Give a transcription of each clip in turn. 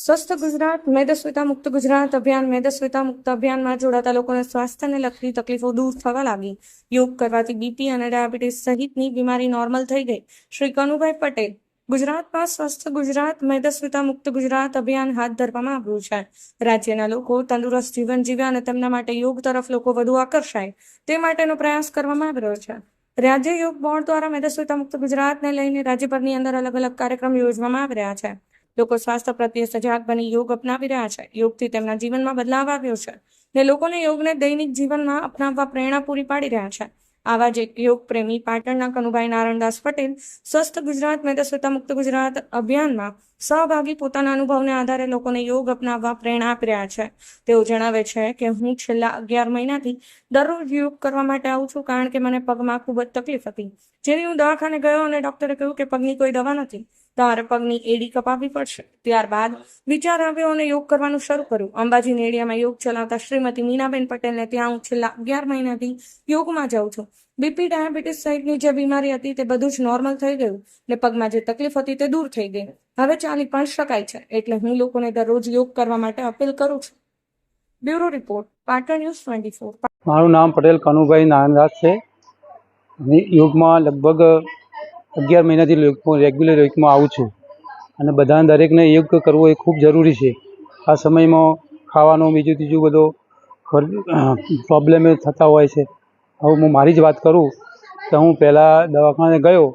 સ્વસ્થ ગુજરાત મેદસ્વીતા મુક્ત ગુજરાત અભિયાન મેદસ્વીતા મુક્ત અભિયાનમાં જોડાતા લોકોને સ્વાસ્થ્યને લગતી તકલીફો દૂર થવા લાગી। યોગ કરવાથી બીપી અને ડાયાબિટીસ સહિતની બીમારી નોર્મલ થઈ ગઈ। શ્રી કનુભાઈ પટેલ। ગુજરાતમાં સ્વસ્થ ગુજરાત મેદસ્વીતા મુક્ત ગુજરાત અભિયાન હાથ ધરવામાં આવ્યું છે। રાજ્યના લોકો તંદુરસ્ત જીવન જીવે અને તેમના માટે યોગ તરફ લોકો વધુ આકર્ષાય તે માટેનો પ્રયાસ કરવામાં આવી રહ્યો છે। રાજ્ય યોગ બોર્ડ દ્વારા મેદસ્વીતા મુક્ત ગુજરાતને લઈને રાજ્યભરની અંદર અલગ અલગ કાર્યક્રમ યોજવામાં આવી રહ્યા છે। લોકો સ્વાસ્થ્ય પ્રત્યે સજાગ બની યોગ અપનાવી રહ્યા છે। યોગથી તેમના જીવનમાં બદલાવ આવ્યો છે ને લોકોને યોગને દૈનિક જીવનમાં અપનાવવા પ્રેરણા પૂરી પાડી રહ્યા છે। આવા જ એક યોગ પ્રેમી પાટણના કનુભાઈ નારણદાસ પટેલ સ્વસ્થ ગુજરાત મેદસ્વીતા મુક્ત ગુજરાત અભિયાનમાં સહભાગી પોતાના અનુભવને આધારે લોકોને યોગ અપનાવવા પ્રેરણા આપી રહ્યા છે। તેઓ જણાવે છે કે હું છેલ્લા 11 મહિનાથી દરરોજ યોગ કરવા માટે આવું છું, કારણ કે મને પગમાં ખૂબ જ તકલીફ હતી, જેથી હું દવાખાને ગયો અને ડોક્ટરે કહ્યું કે પગની કોઈ દવા નથી, તમારે પગની એડી કપાવવી પડશે। ત્યારબાદ વિચાર આવ્યો અને યોગ કરવાનું શરૂ કર્યું। અંબાજી એરિયામાં યોગ ચલાવતા શ્રીમતી મીનાબેન પટેલને ત્યાં હું છેલ્લા 11 મહિનાથી યોગમાં જાઉં છું। બીપી ડાયાબિટીસ સહિતની જે બીમારી હતી તે બધું જ નોર્મલ થઈ ગયું ને પગમાં જે તકલીફ હતી તે દૂર થઈ ગઈ। હવે ચાલી પણ શકાય છે, એટલે હું લોકોને દરરોજ યોગ કરવા માટે અપીલ કરું છું। Bureau report, Patan news 24। મારું નામ પટેલ કનુભાઈ નારણદાસ છે અને યોગમાં લગભગ 11 મહિનાથી રેગ્યુલર યોગમાં આવું છું અને બધાને દરેકને યોગ કરવો એ ખૂબ જરૂરી છે। આ સમયમાં ખાવાનું બીજું ત્રીજું બધો પ્રોબ્લેમ થતા હોય છે। હવે હું મારી જ વાત કરું તો હું પહેલાં દવાખાને ગયો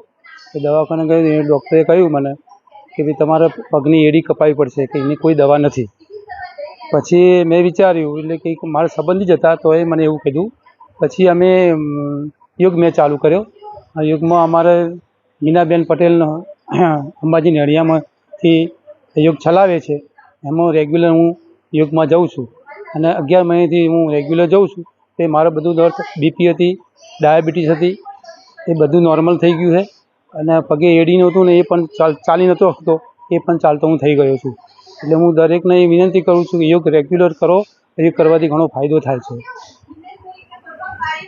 એ ડૉક્ટરે કહ્યું મને કે ભાઈ તમારે પગની એડી કપાવવી પડશે, કે એની કોઈ દવા નથી। પછી મેં વિચાર્યું, એટલે કે મારા સંબંધી જ હતા તો એ મને એવું કીધું। પછી અમે યોગ મેં ચાલુ કર્યો। આ યોગમાં અમારે મીનાબેન પટેલનો અંબાજી નડિયામાંથી યોગ ચલાવે છે, એમાં રેગ્યુલર હું યોગમાં જાઉં છું અને 11 મહિનાથી હું રેગ્યુલર જાઉં છું। તે મારે બધું દર્દ, બીપી હતી, ડાયાબિટીસ હતી, એ બધું નોર્મલ થઈ ગયું છે અને પગે એડી નહોતું ને એ પણ ચાલી નહોતો શકતો, એ પણ ચાલતો હું થઈ ગયો છું। એટલે હું દરેકને એ વિનંતી કરું છું કે યોગ રેગ્યુલર કરો, યોગ કરવાથી ઘણો ફાયદો થાય છે।